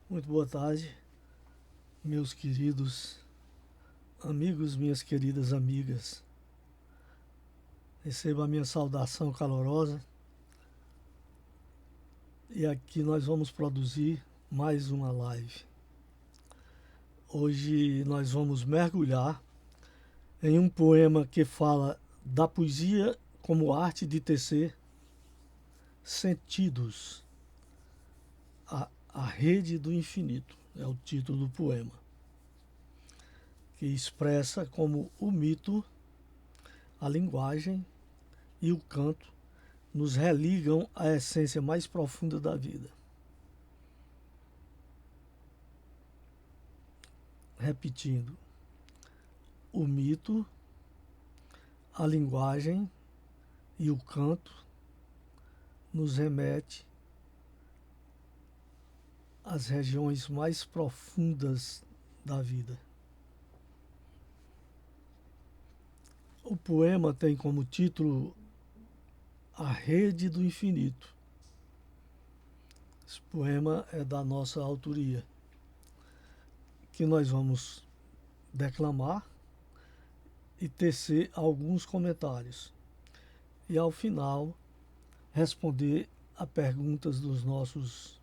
Muito boa tarde, meus queridos amigos, minhas queridas amigas. Receba a minha saudação calorosa e aqui nós vamos produzir mais uma live. Hoje nós vamos mergulhar em um poema que fala da poesia como arte de tecer sentidos. A Rede do Infinito é o título do poema, que expressa como o mito, a linguagem e o canto nos religam à essência mais profunda da vida. Repetindo, o mito, a linguagem e o canto nos remete às regiões mais profundas da vida. O poema tem como título A Rede do Infinito. Esse poema é da nossa autoria, que nós vamos declamar e tecer alguns comentários. E ao final, responder a perguntas dos nossos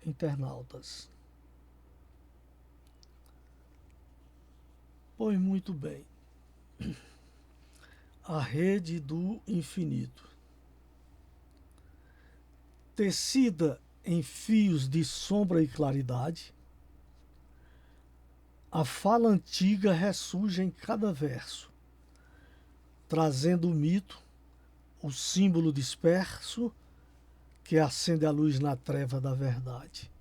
internautas. Pois muito bem. A Rede do Infinito. Tecida em fios de sombra e claridade, a fala antiga ressurge em cada verso, trazendo o mito, o símbolo disperso que acende a luz na treva da verdade.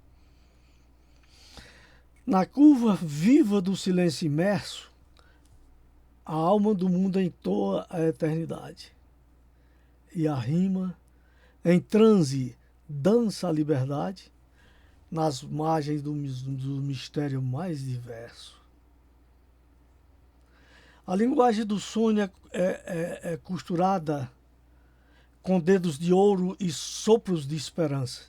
Na curva viva do silêncio imerso, a alma do mundo entoa a eternidade. E a rima, em transe, dança a liberdade nas margens do mistério mais diverso. A linguagem do sonho é costurada com dedos de ouro e sopros de esperança,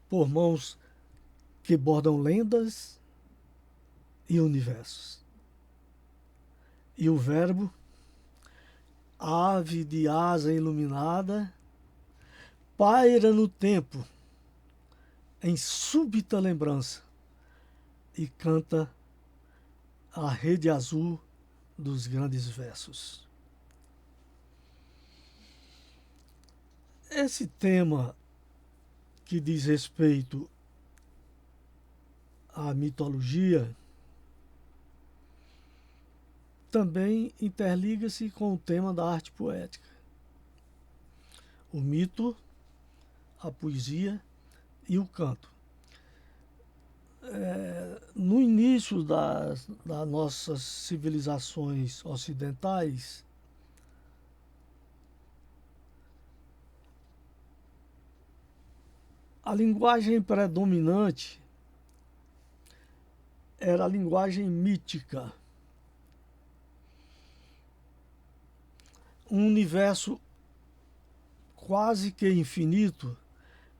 por mãos que bordam lendas e universos. E o verbo, ave de asa iluminada, paira no tempo, em súbita lembrança, e canta a rede azul dos grandes versos. Esse tema que diz respeito à mitologia também interliga-se com o tema da arte poética. O mito, a poesia e o canto. No início das nossas civilizações ocidentais, a linguagem predominante era a linguagem mítica. Um universo quase que infinito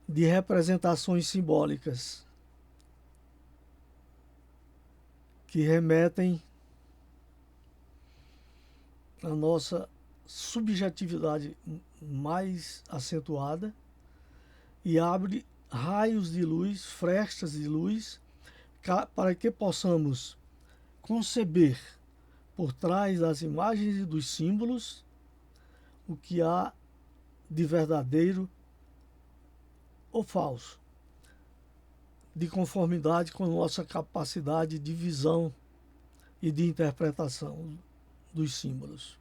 de representações simbólicas que remetem à nossa subjetividade mais acentuada e abre raios de luz, frestas de luz, para que possamos conceber por trás das imagens e dos símbolos o que há de verdadeiro ou falso, de conformidade com nossa capacidade de visão e de interpretação dos símbolos,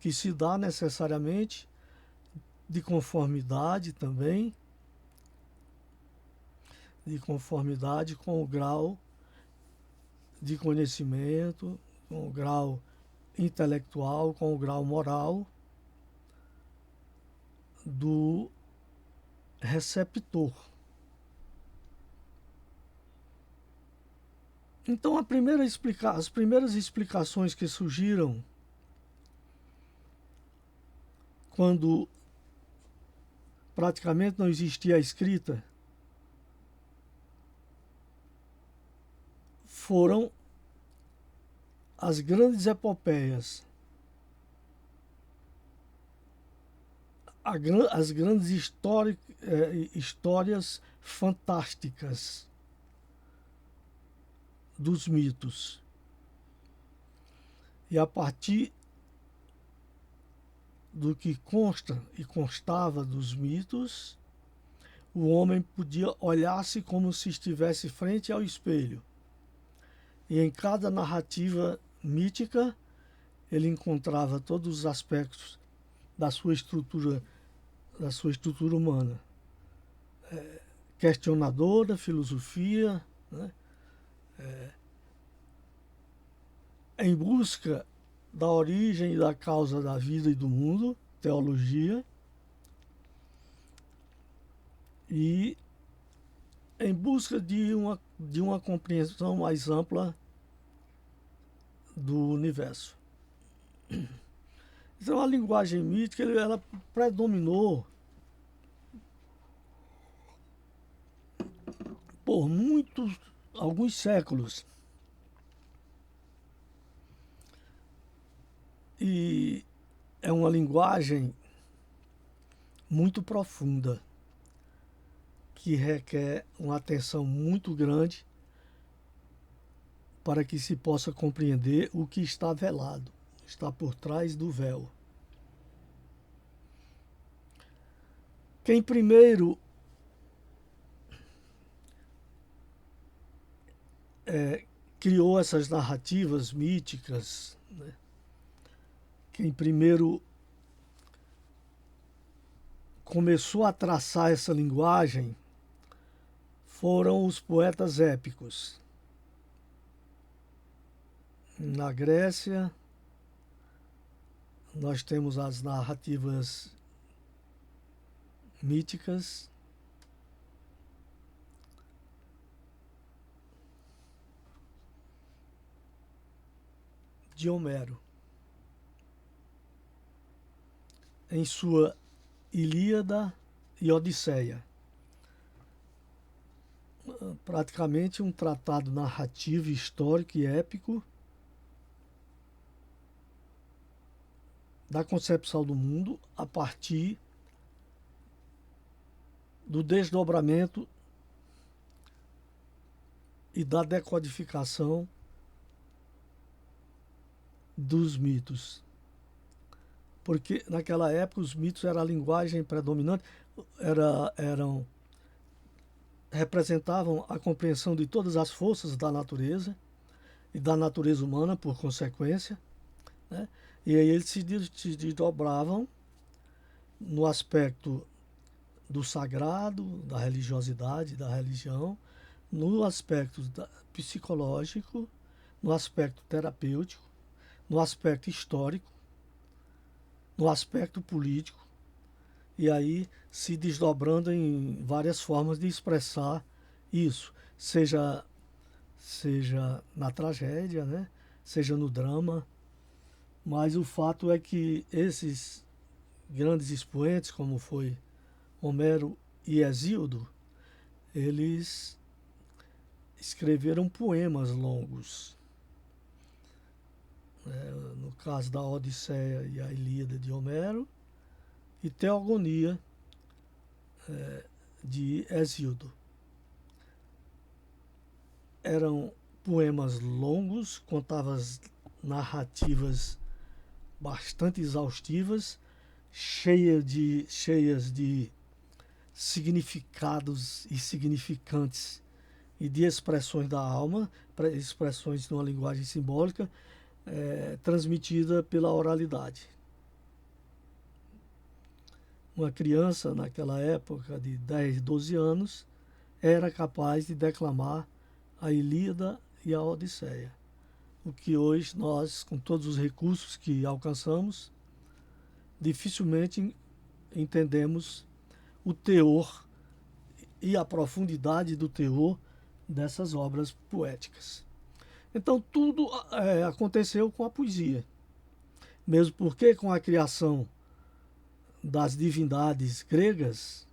que se dá necessariamente de conformidade também, de conformidade com o grau de conhecimento, com o grau intelectual, com o grau moral do receptor. Então, as primeiras explicações que surgiram praticamente não existia a escrita, foram as grandes epopeias, as grandes histórias fantásticas dos mitos. E a partir do que consta e constava dos mitos, o homem podia olhar-se como se estivesse frente ao espelho. E em cada narrativa mítica, ele encontrava todos os aspectos da sua estrutura humana. Questionadora, filosofia, né? Em busca da origem e da causa da vida e do mundo, teologia, e em busca de uma compreensão mais ampla do universo. Então a linguagem mítica ela predominou por alguns séculos. E é uma linguagem muito profunda, que requer uma atenção muito grande para que se possa compreender o que está velado, está por trás do véu. Quem primeiro criou essas narrativas míticas, né? Quem primeiro começou a traçar essa linguagem foram os poetas épicos. Na Grécia, nós temos as narrativas míticas. De Homero. Em sua Ilíada e Odisseia. Praticamente um tratado narrativo, histórico e épico da concepção do mundo a partir do desdobramento e da decodificação dos mitos. Porque naquela época os mitos eram a linguagem predominante, representavam a compreensão de todas as forças da natureza e da natureza humana, por consequência, né? E aí eles se desdobravam no aspecto do sagrado, da religiosidade, da religião, no aspecto psicológico, no aspecto terapêutico, no aspecto histórico, no aspecto político, e aí se desdobrando em várias formas de expressar isso, seja na tragédia, né? Seja no drama, mas o fato é que esses grandes expoentes, como foi Homero e Hesíodo, eles escreveram poemas longos. No caso da Odisseia e a Ilíada de Homero, e Teogonia de Hesíodo. Eram poemas longos, contavam narrativas bastante exaustivas, cheias de significados e significantes e de expressões da alma, expressões numa linguagem simbólica, transmitida pela oralidade. Uma criança, naquela época de 10, 12 anos, era capaz de declamar a Ilíada e a Odisseia. O que hoje nós, com todos os recursos que alcançamos, dificilmente entendemos o teor e a profundidade do teor dessas obras poéticas. Então tudo aconteceu com a poesia. Mesmo porque com a criação das divindades gregas,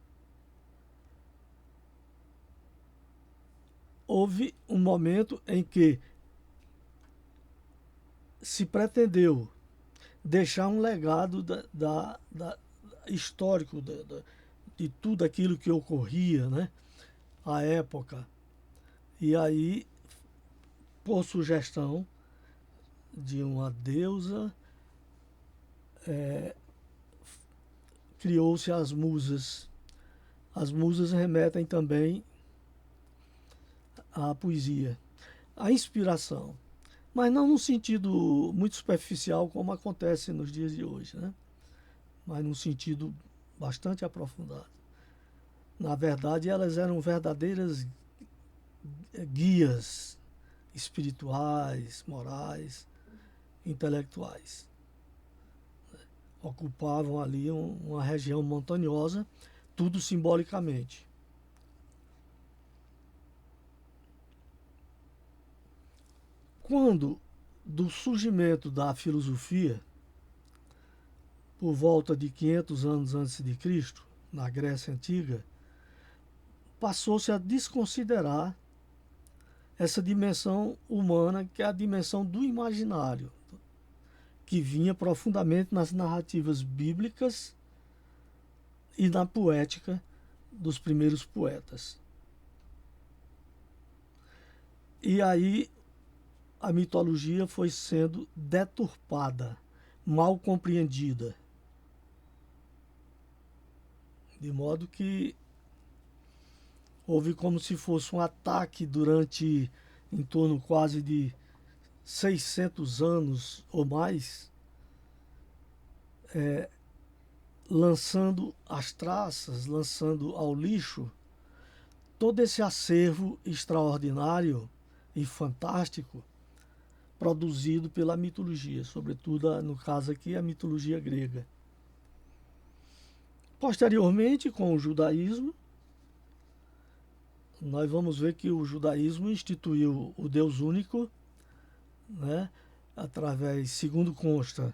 houve um momento em que se pretendeu deixar um legado histórico de tudo aquilo que ocorria, né, à época. E aí, por sugestão de uma deusa, criou-se as musas. As musas remetem também à poesia, à inspiração, mas não num sentido muito superficial como acontece nos dias de hoje, né? Mas num sentido bastante aprofundado. Na verdade, elas eram verdadeiras guias espirituais, morais, intelectuais. Ocupavam ali uma região montanhosa, tudo simbolicamente. Quando do surgimento da filosofia, por volta de 500 anos antes de Cristo, na Grécia Antiga, passou-se a desconsiderar essa dimensão humana, que é a dimensão do imaginário, que vinha profundamente nas narrativas bíblicas e na poética dos primeiros poetas. E aí a mitologia foi sendo deturpada, mal compreendida. De modo que houve como se fosse um ataque durante em torno quase de 600 anos ou mais, lançando às traças, lançando ao lixo todo esse acervo extraordinário e fantástico produzido pela mitologia, sobretudo, no caso aqui, a mitologia grega. Posteriormente, com o judaísmo, nós vamos ver que o judaísmo instituiu o Deus único, né, através, segundo consta,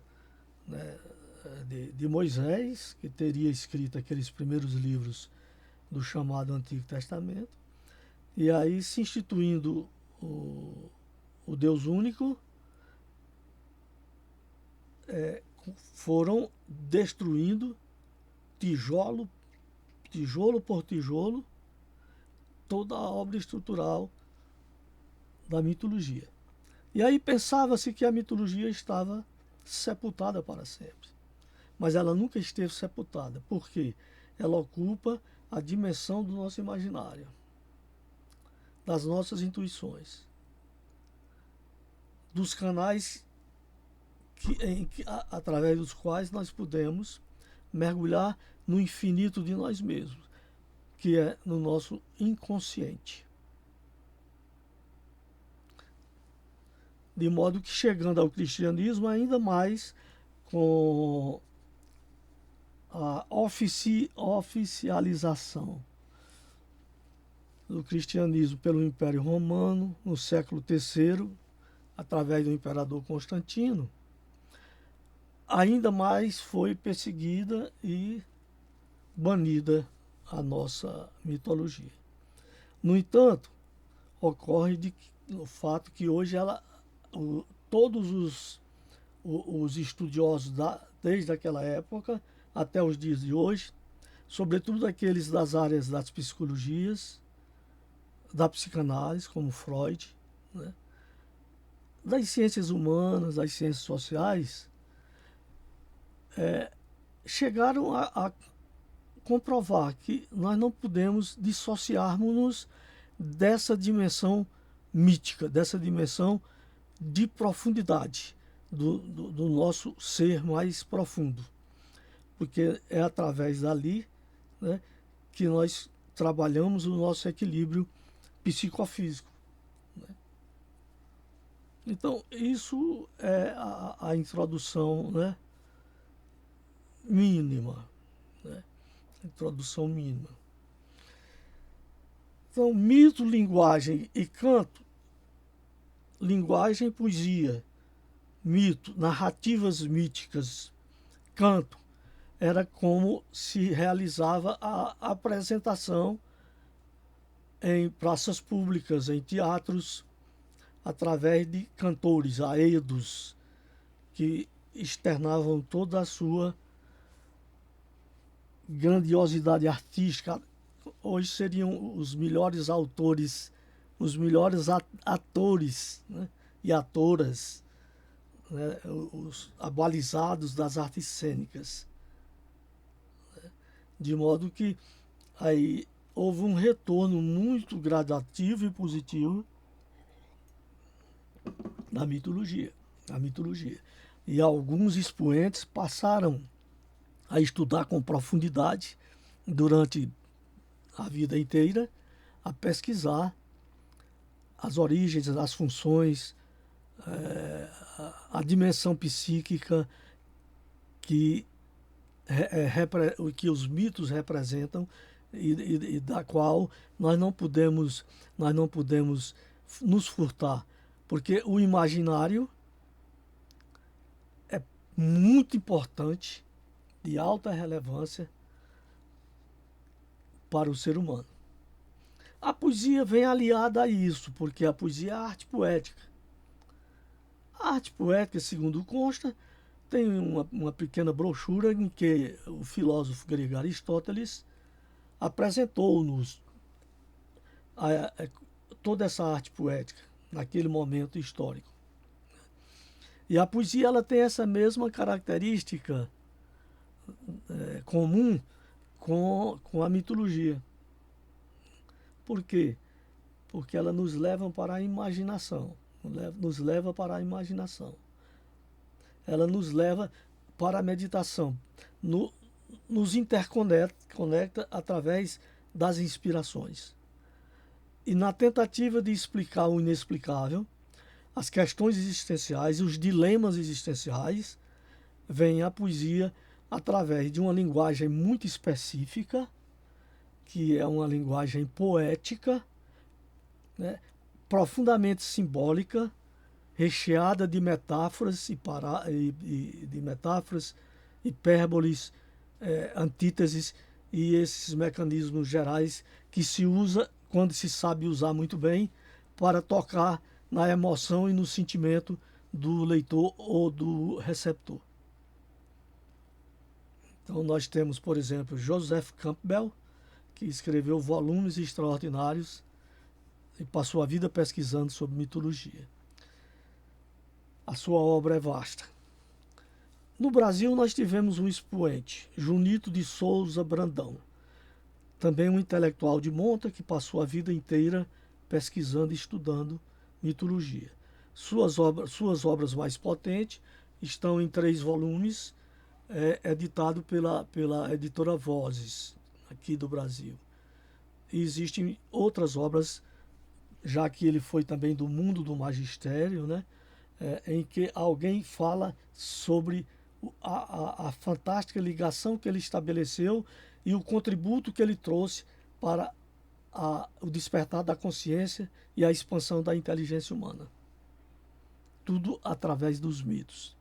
né, de Moisés, que teria escrito aqueles primeiros livros do chamado Antigo Testamento. E aí, se instituindo o Deus único, foram destruindo tijolo por tijolo toda a obra estrutural da mitologia. E aí pensava-se que a mitologia estava sepultada para sempre. Mas ela nunca esteve sepultada. Por quê? Ela ocupa a dimensão do nosso imaginário, das nossas intuições, dos canais através dos quais nós podemos mergulhar no infinito de nós mesmos, que é no nosso inconsciente. De modo que, chegando ao cristianismo, ainda mais com a oficialização do cristianismo pelo Império Romano, no século III, através do imperador Constantino, ainda mais foi perseguida e banida a nossa mitologia. No entanto, ocorre o fato que hoje todos os estudiosos desde aquela época até os dias de hoje, sobretudo aqueles das áreas das psicologias, da psicanálise, como Freud, né, das ciências humanas, das ciências sociais, chegaram a comprovar que nós não podemos dissociarmos-nos dessa dimensão mítica, dessa dimensão de profundidade do nosso ser mais profundo. Porque é através dali, né, que nós trabalhamos o nosso equilíbrio psicofísico. Né? Então, isso é a introdução, né, mínima. Né? Introdução mínima. Então, mito, linguagem e canto. Linguagem, poesia. Mito, narrativas míticas. Canto. Era como se realizava a apresentação em praças públicas, em teatros, através de cantores aedos que externavam toda a sua grandiosidade artística. Hoje seriam os melhores autores, os melhores atores, né, e atoras, né, os abalizados das artes cênicas. De modo que aí houve um retorno muito gradativo e positivo da mitologia. A mitologia. E alguns expoentes passaram a estudar com profundidade durante a vida inteira, a pesquisar as origens, as funções, a dimensão psíquica que, que os mitos representam e da qual nós não podemos nos furtar, porque o imaginário é muito importante, de alta relevância para o ser humano. A poesia vem aliada a isso, porque a poesia é a arte poética. A arte poética, segundo consta, tem uma pequena brochura em que o filósofo grego Aristóteles apresentou-nos toda essa arte poética naquele momento histórico. E a poesia ela tem essa mesma característica comum com a mitologia. Por quê? Porque ela nos leva para a imaginação. Nos leva para a imaginação. Ela nos leva para a meditação. Nos interconecta através das inspirações. E na tentativa de explicar o inexplicável, as questões existenciais, os dilemas existenciais, vem a poesia através de uma linguagem muito específica, que é uma linguagem poética, né, profundamente simbólica, recheada de metáforas de metáforas, hipérboles, antíteses e esses mecanismos gerais que se usa quando se sabe usar muito bem para tocar na emoção e no sentimento do leitor ou do receptor. Então nós temos, por exemplo, Joseph Campbell, que escreveu volumes extraordinários e passou a vida pesquisando sobre mitologia. A sua obra é vasta. No Brasil nós tivemos um expoente, Junito de Souza Brandão, também um intelectual de monta que passou a vida inteira pesquisando e estudando mitologia. Suas obras mais potentes estão em 3 volumes, editado pela editora Vozes, aqui do Brasil. E existem outras obras, já que ele foi também do mundo do magistério, né, em que alguém fala sobre a fantástica ligação que ele estabeleceu e o contributo que ele trouxe para o despertar da consciência e a expansão da inteligência humana. Tudo através dos mitos.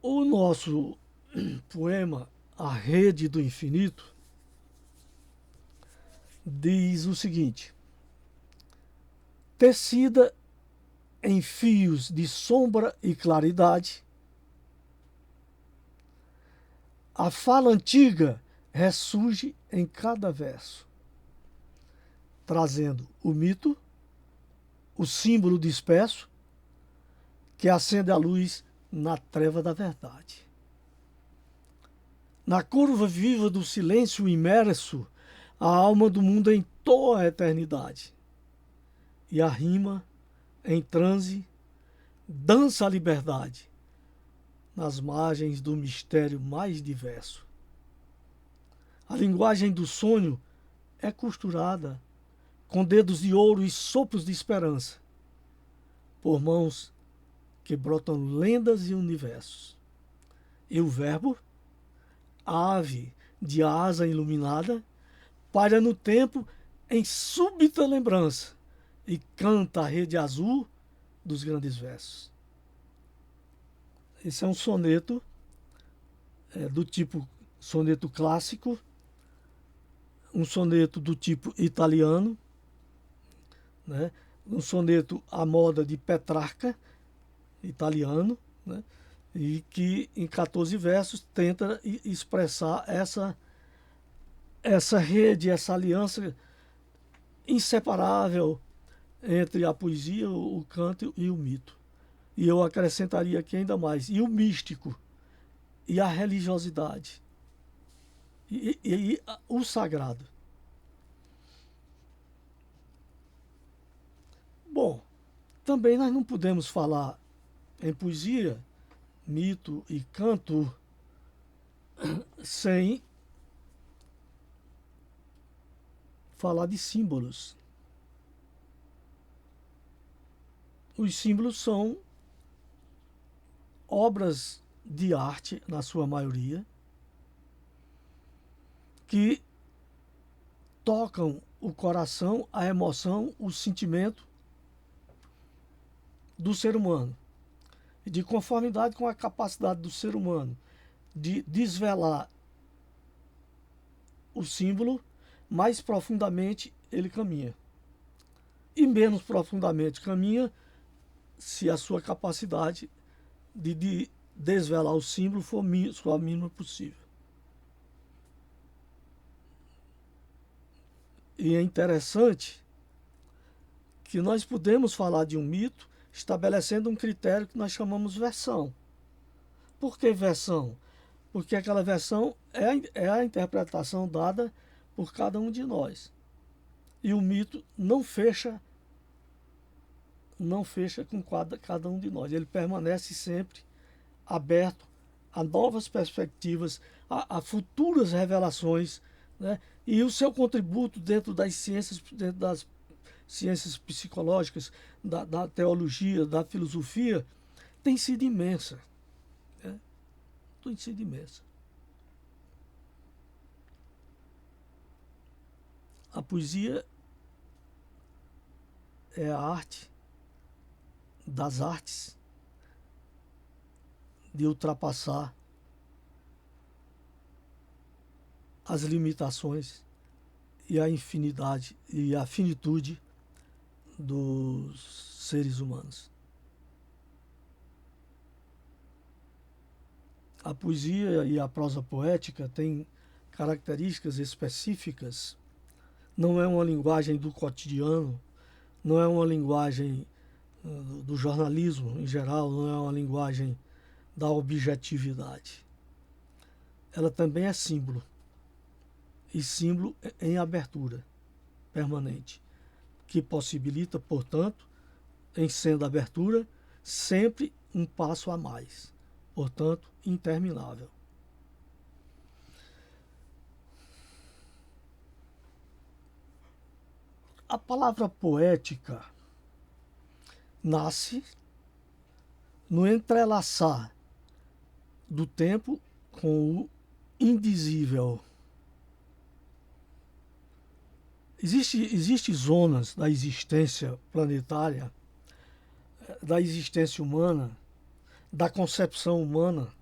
O nosso poema A Rede do Infinito diz o seguinte: tecida em fios de sombra e claridade, a fala antiga ressurge em cada verso, trazendo o mito, o símbolo disperso, que acende a luz na treva da verdade. Na curva viva do silêncio imerso, a alma do mundo entoa a eternidade. E a rima, em transe, dança a liberdade, nas margens do mistério mais diverso. A linguagem do sonho é costurada com dedos de ouro e sopros de esperança, por mãos que brotam lendas e universos. E o verbo, ave de asa iluminada, paira no tempo em súbita lembrança e canta a rede azul dos grandes versos. Esse é um soneto do tipo soneto clássico, um soneto do tipo italiano, né? Um soneto à moda de Petrarca, italiano, né? E que em 14 versos tenta expressar essa rede, essa aliança inseparável entre a poesia, o canto e o mito. E eu acrescentaria aqui ainda mais, e o místico, e a religiosidade, e o sagrado. Bom, também nós não podemos falar em poesia, mito e canto sem falar de símbolos. Os símbolos são obras de arte, na sua maioria, que tocam o coração, a emoção, o sentimento do ser humano, de conformidade com a capacidade do ser humano de desvelar o símbolo, mais profundamente ele caminha. E menos profundamente caminha se a sua capacidade de desvelar o símbolo for a mínima possível. E é interessante que nós podemos falar de um mito estabelecendo um critério que nós chamamos versão. Por que versão? Porque aquela versão é a interpretação dada por cada um de nós. E o mito não fecha com cada um de nós. Ele permanece sempre aberto a novas perspectivas, a futuras revelações, né? E o seu contributo dentro das ciências psicológicas, da teologia, da filosofia, tem sido imensa. Né? Tem sido imensa. A poesia é a arte das artes de ultrapassar as limitações e a infinidade e a finitude dos seres humanos. A poesia e a prosa poética têm características específicas. Não é uma linguagem do cotidiano, não é uma linguagem do jornalismo em geral, não é uma linguagem da objetividade. Ela também é símbolo, e símbolo em abertura permanente, que possibilita, portanto, em sendo abertura, sempre um passo a mais, portanto, interminável. A palavra poética nasce no entrelaçar do tempo com o indizível. Existem zonas da existência planetária, da existência humana, da concepção humana,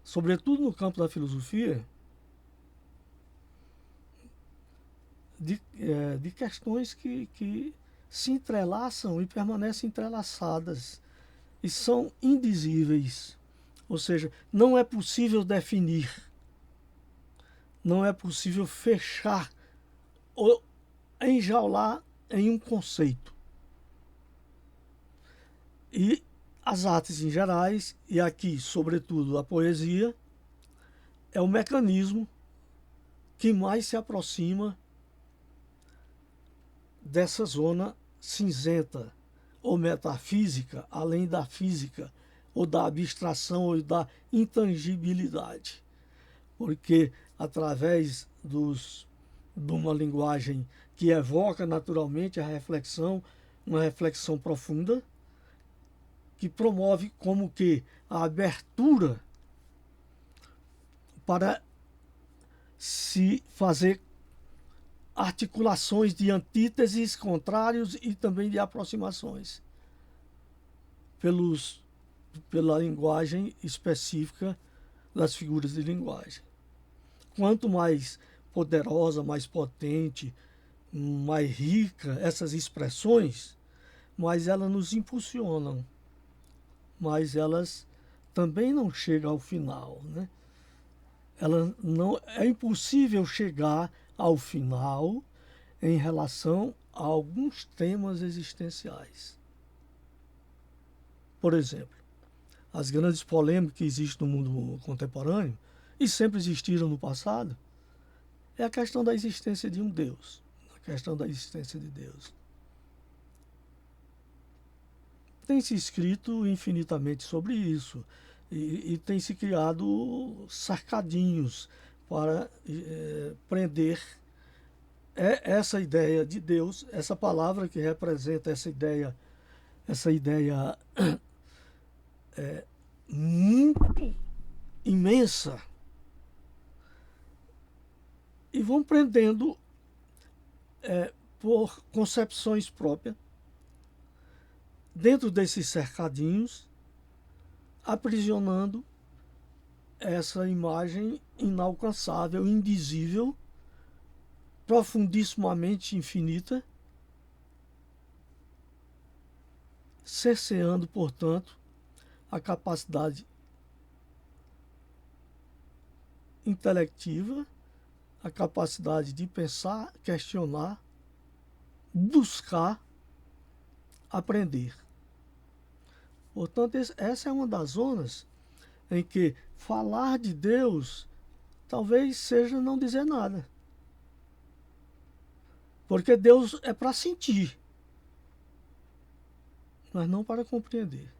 sobretudo no campo da filosofia, de questões que se entrelaçam e permanecem entrelaçadas e são indizíveis. Ou seja, não é possível definir, não é possível fechar ou enjaular em um conceito. E as artes em gerais, e aqui, sobretudo, a poesia, é o mecanismo que mais se aproxima dessa zona cinzenta ou metafísica, além da física, ou da abstração, ou da intangibilidade. Porque através de uma linguagem que evoca naturalmente a reflexão, uma reflexão profunda, que promove como que a abertura para se fazer articulações de antíteses, contrários e também de aproximações pela linguagem específica das figuras de linguagem. Quanto mais poderosa, mais potente, mais rica essas expressões, mais elas nos impulsionam, mas elas também não chegam ao final, né? Ela não, é impossível chegar ao final em relação a alguns temas existenciais. Por exemplo, as grandes polêmicas que existem no mundo contemporâneo, e sempre existiram no passado, é a questão da existência de um Deus, a questão da existência de Deus. Tem se escrito infinitamente sobre isso e tem se criado cercadinhos para prender essa ideia de Deus, essa palavra que representa essa ideia muito imensa, e vão prendendo por concepções próprias dentro desses cercadinhos, aprisionando essa imagem inalcançável, indizível, profundissimamente infinita, cerceando, portanto, a capacidade intelectiva, a capacidade de pensar, questionar, buscar, aprender. Portanto, essa é uma das zonas em que falar de Deus talvez seja não dizer nada. Porque Deus é para sentir, mas não para compreender.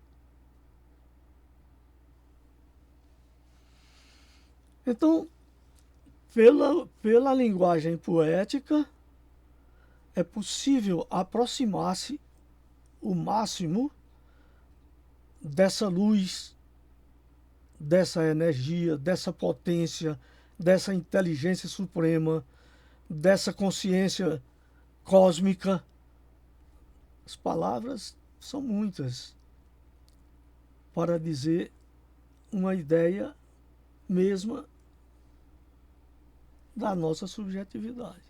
Então, pela linguagem poética, é possível aproximar-se o máximo dessa luz, dessa energia, dessa potência, dessa inteligência suprema, dessa consciência cósmica. As palavras são muitas para dizer uma ideia mesma da nossa subjetividade.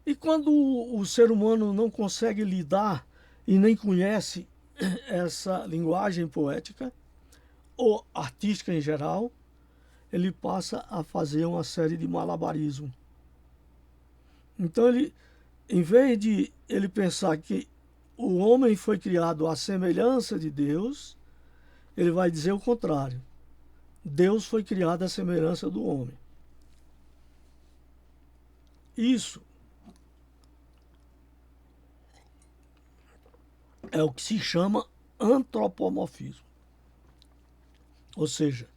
E quando o ser humano não consegue lidar e nem conhece essa linguagem poética, ou artística em geral, ele passa a fazer uma série de malabarismo. Então, em vez de ele pensar que o homem foi criado à semelhança de Deus, ele vai dizer o contrário. Deus foi criado à semelhança do homem. Isso é o que se chama antropomorfismo. Ou seja,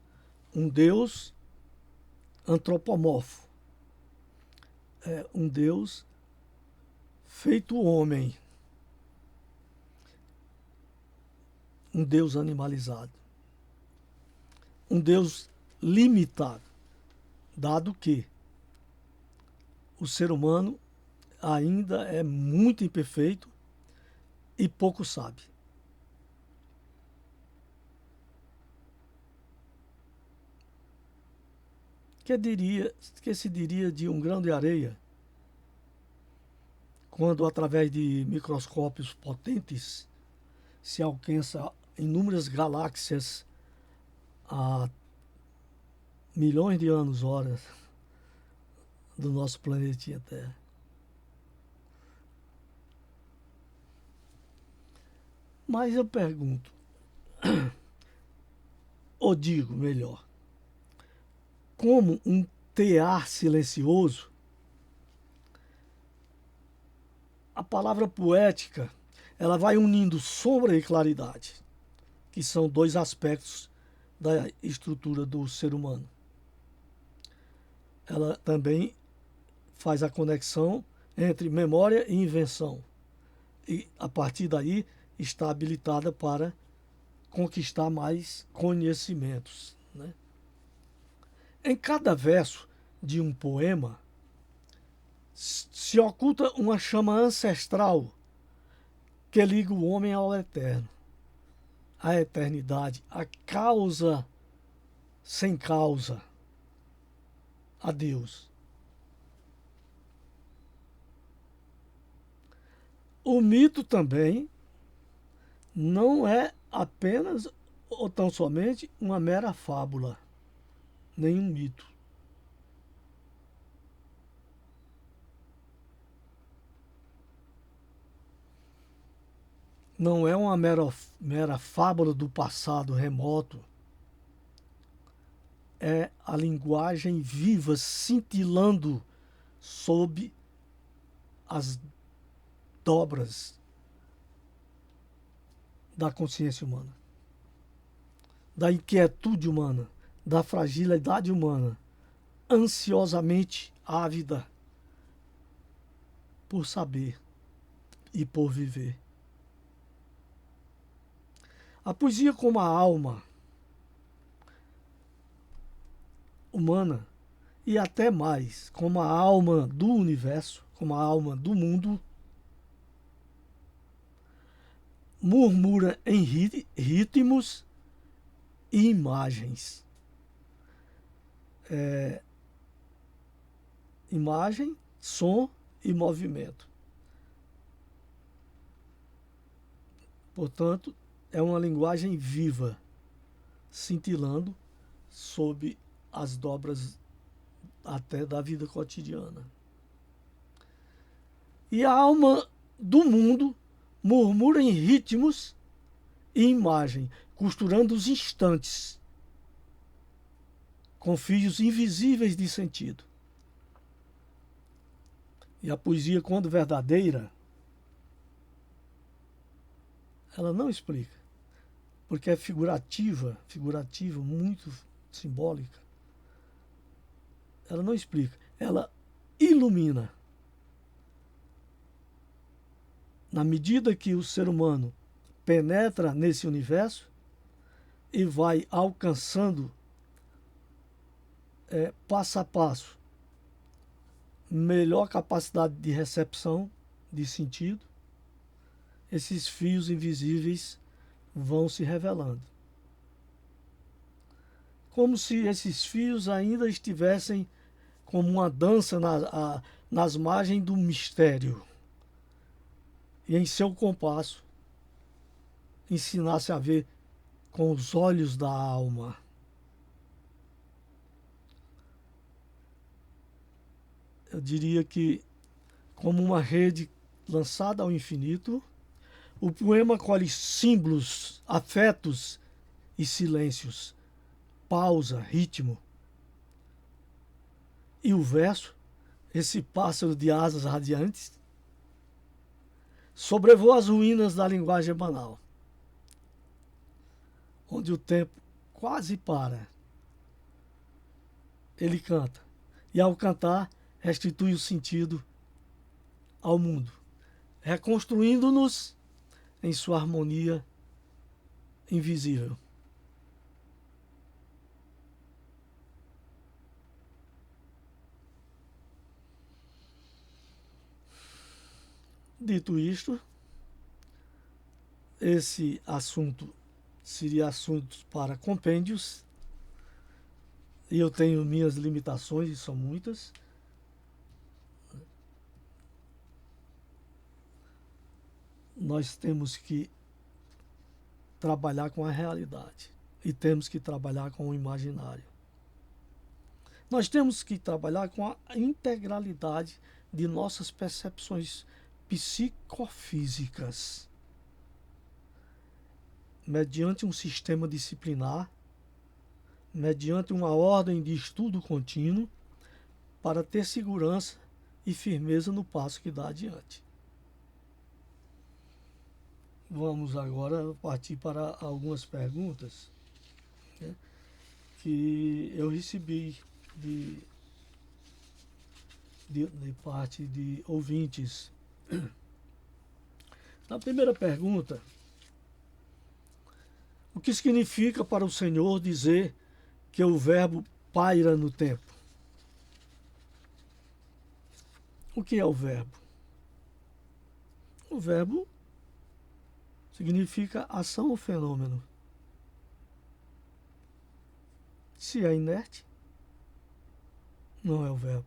um Deus antropomorfo. É um Deus feito homem. Um Deus animalizado. Um Deus limitado, dado que o ser humano ainda é muito imperfeito e pouco sabe. Que se diria de um grão de areia quando, através de microscópios potentes, se alcança inúmeras galáxias a milhões de anos-horas do nosso planetinha Terra. Mas eu pergunto, ou digo melhor, como um tear silencioso, a palavra poética, ela vai unindo sombra e claridade, que são dois aspectos da estrutura do ser humano. Ela também faz a conexão entre memória e invenção. E, a partir daí, está habilitada para conquistar mais conhecimentos, né? Em cada verso de um poema se oculta uma chama ancestral que liga o homem ao eterno, à eternidade, à causa sem causa a Deus. O mito também não é apenas ou tão somente uma mera fábula, nenhum mito. Não é uma mera fábula do passado remoto. É a linguagem viva cintilando sob as dobras da consciência humana, da inquietude humana, da fragilidade humana, ansiosamente ávida por saber e por viver. A poesia, como a alma humana, e até mais, como a alma do universo, como a alma do mundo, murmura em ritmos e imagens. Imagem, som e movimento. Portanto, é uma linguagem viva, cintilando sob as dobras até da vida cotidiana. E a alma do mundo murmura em ritmos e imagem, costurando os instantes com fios invisíveis de sentido. E a poesia, quando verdadeira, ela não explica, porque é figurativa, muito simbólica. Ela não explica, ela ilumina. Na medida que o ser humano penetra nesse universo e vai alcançando passo a passo melhor capacidade de recepção de sentido, esses fios invisíveis vão se revelando. Como se esses fios ainda estivessem como uma dança nas margens do mistério. E em seu compasso ensinasse a ver com os olhos da alma. Eu diria que, como uma rede lançada ao infinito, o poema colhe símbolos, afetos e silêncios, pausa, ritmo. E o verso, esse pássaro de asas radiantes, sobrevoa as ruínas da linguagem banal, onde o tempo quase para. Ele canta, e ao cantar, restitui o sentido ao mundo, reconstruindo-nos em sua harmonia invisível. Dito isto, esse assunto seria assunto para compêndios, e eu tenho minhas limitações, e são muitas. Nós temos que trabalhar com a realidade e temos que trabalhar com o imaginário. Nós temos que trabalhar com a integralidade de nossas percepções psicofísicas, mediante um sistema disciplinar, mediante uma ordem de estudo contínuo, para ter segurança e firmeza no passo que dá adiante. Vamos agora partir para algumas perguntas, né, que eu recebi de parte de ouvintes. Na primeira pergunta, o que significa para o Senhor dizer que o verbo paira no tempo? O que é o verbo? O verbo significa ação ou fenômeno. Se é inerte, não é o verbo.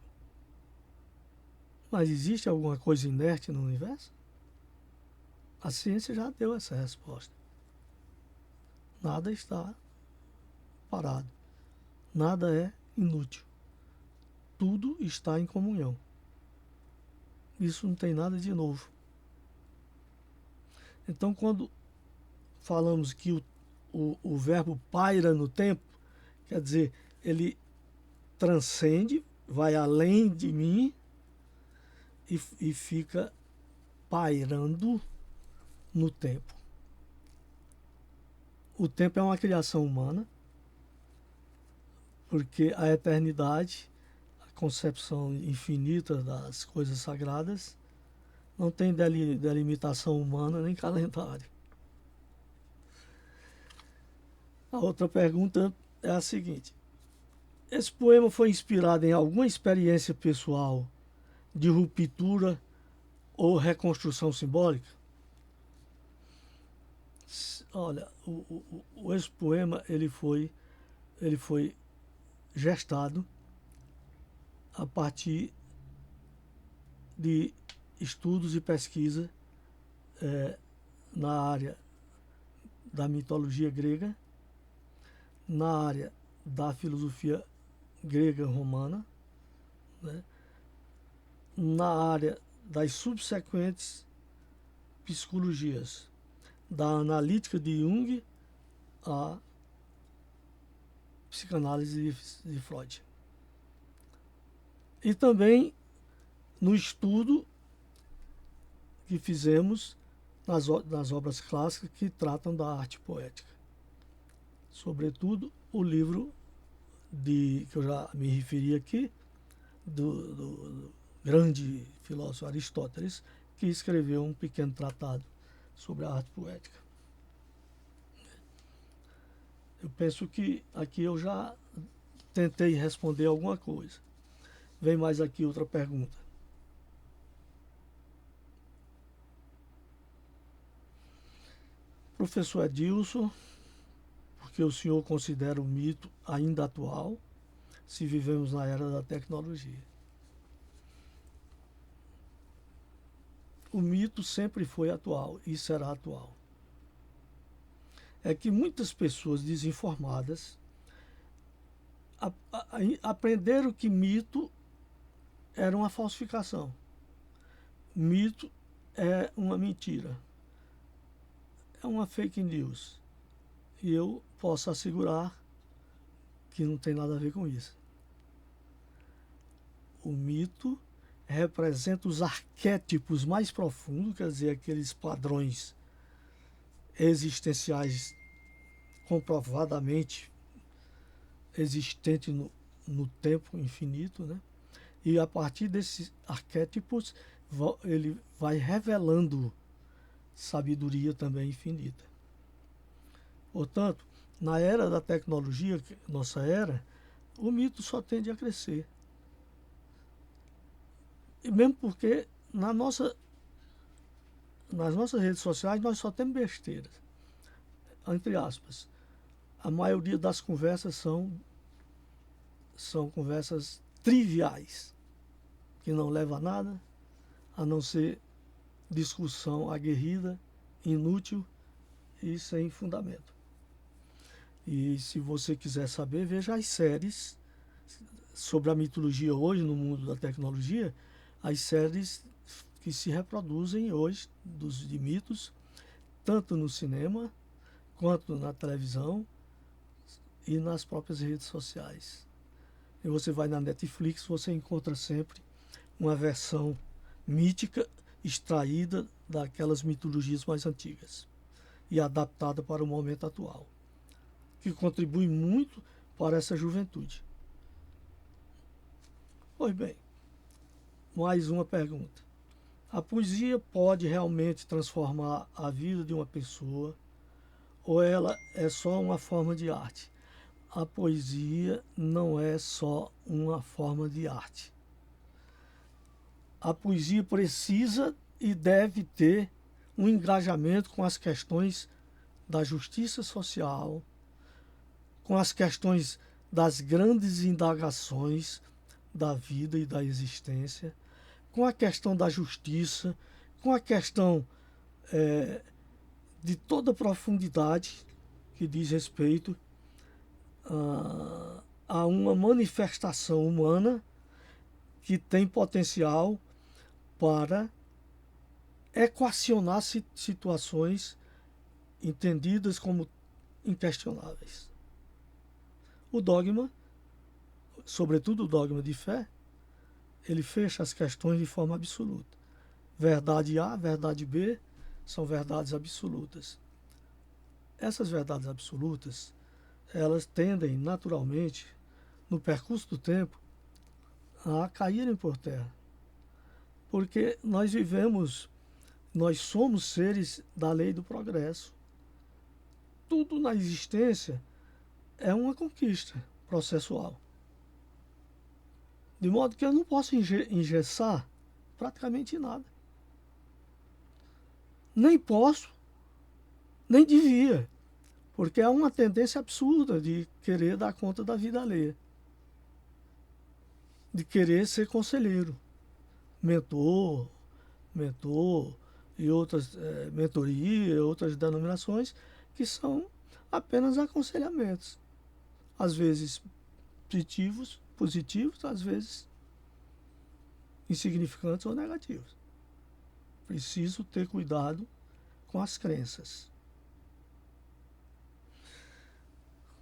Mas existe alguma coisa inerte no universo? A ciência já deu essa resposta. Nada está parado. Nada é inútil. Tudo está em comunhão. Isso não tem nada de novo. Então, quando falamos que o verbo paira no tempo, quer dizer, ele transcende, vai além de mim e fica pairando no tempo. O tempo é uma criação humana, porque a eternidade, a concepção infinita das coisas sagradas, não tem delimitação humana nem calendário. A outra pergunta é a seguinte: esse poema foi inspirado em alguma experiência pessoal de ruptura ou reconstrução simbólica? Olha, esse poema ele foi gestado a partir de estudos e pesquisa na área da mitologia grega, na área da filosofia grega romana, né, na área das subsequentes psicologias, da analítica de Jung à psicanálise de Freud. E também no estudo que fizemos nas obras clássicas que tratam da arte poética. Sobretudo o livro que eu já me referi aqui, do grande filósofo Aristóteles, que escreveu um pequeno tratado sobre a arte poética. Eu penso que aqui eu já tentei responder alguma coisa. Vem mais aqui outra pergunta. Professor Edilson, porque o senhor considera o mito ainda atual, se vivemos na era da tecnologia? O mito sempre foi atual e será atual. É que muitas pessoas desinformadas aprenderam que mito era uma falsificação. Mito é uma mentira. É uma fake news. E eu posso assegurar que não tem nada a ver com isso. O mito representa os arquétipos mais profundos, quer dizer, aqueles padrões existenciais comprovadamente existentes no tempo infinito, né? E a partir desses arquétipos ele vai revelando sabedoria também infinita. Portanto, na era da tecnologia, nossa era, o mito só tende a crescer. E mesmo porque nas nossas redes sociais nós só temos besteiras. Entre aspas. A maioria das conversas são conversas triviais, que não levam a nada, a não ser discussão aguerrida, inútil e sem fundamento. E se você quiser saber, veja as séries sobre a mitologia hoje no mundo da tecnologia, as séries que se reproduzem hoje de mitos, tanto no cinema quanto na televisão e nas próprias redes sociais. E você vai na Netflix, você encontra sempre uma versão mítica extraída daquelas mitologias mais antigas e adaptada para o momento atual, que contribui muito para essa juventude. Pois bem, mais uma pergunta. A poesia pode realmente transformar a vida de uma pessoa ou ela é só uma forma de arte? A poesia não é só uma forma de arte. A poesia precisa e deve ter um engajamento com as questões da justiça social, com as questões das grandes indagações da vida e da existência, com a questão da justiça, com a questão de toda profundidade que diz respeito a uma manifestação humana que tem potencial para equacionar situações entendidas como inquestionáveis. O dogma, sobretudo o dogma de fé, ele fecha as questões de forma absoluta. Verdade A, verdade B são verdades absolutas. Essas verdades absolutas, elas tendem naturalmente, no percurso do tempo, a caírem por terra. Porque nós somos seres da lei do progresso. Tudo na existência é uma conquista processual. De modo que eu não posso engessar praticamente nada. Nem posso, nem devia, porque há uma tendência absurda de querer dar conta da vida alheia, de querer ser conselheiro, mentor e outras mentoria, outras denominações que são apenas aconselhamentos, às vezes positivos, às vezes insignificantes ou negativos. Preciso ter cuidado com as crenças.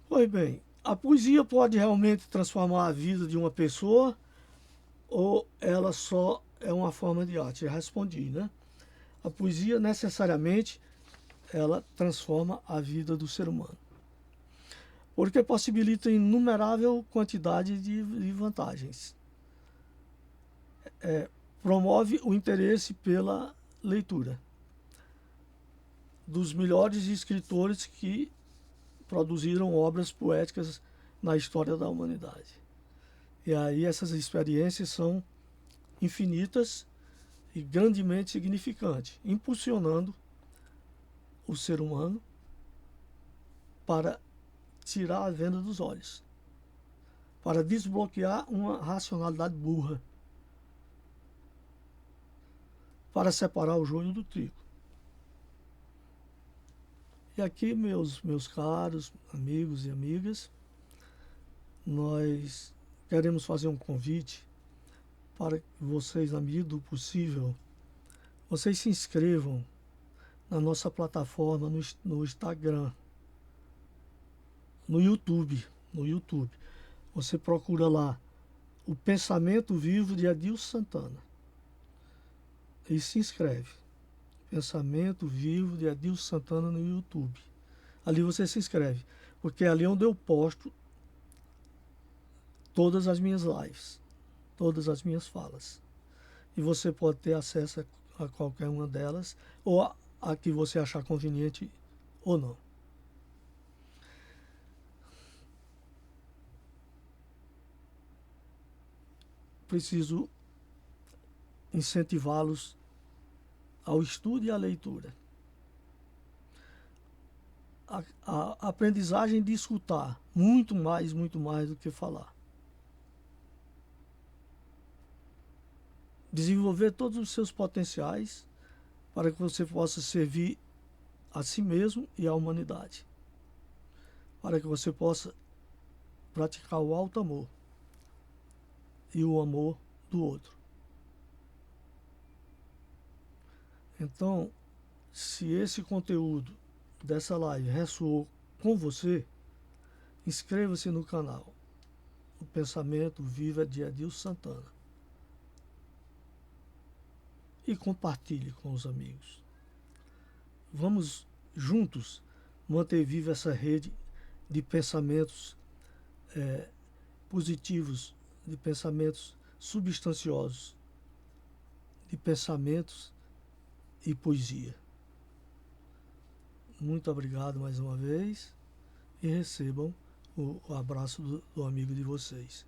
Pois bem, a poesia pode realmente transformar a vida de uma pessoa ou ela só é uma forma de arte? Já respondi, né? A poesia necessariamente ela transforma a vida do ser humano, porque possibilita inumerável quantidade de vantagens. Promove o interesse pela leitura dos melhores escritores que produziram obras poéticas na história da humanidade. E aí essas experiências são infinitas e grandemente significantes, impulsionando o ser humano para tirar a venda dos olhos, para desbloquear uma racionalidade burra, para separar o joio do trigo. E aqui, meus caros amigos e amigas, nós queremos fazer um convite para que vocês, na medida do possível, vocês se inscrevam na nossa plataforma no Instagram, no YouTube. Você procura lá o Pensamento Vivo de Adilson Santana e se inscreve. Pensamento Vivo de Adilson Santana no YouTube. Ali você se inscreve, porque é ali onde eu posto todas as minhas lives, todas as minhas falas. E você pode ter acesso a qualquer uma delas, ou a que você achar conveniente ou não. Preciso incentivá-los ao estudo e à leitura. A aprendizagem de escutar, muito mais do que falar. Desenvolver todos os seus potenciais para que você possa servir a si mesmo e à humanidade. Para que você possa praticar o alto amor e o amor do outro. Então, se esse conteúdo dessa live ressoou com você, inscreva-se no canal. O Pensamento Vivo de Adilson Santana. E compartilhe com os amigos. Vamos juntos manter viva essa rede de pensamentos positivos, de pensamentos substanciosos, de pensamentos e poesia. Muito obrigado mais uma vez e recebam o abraço do amigo de vocês.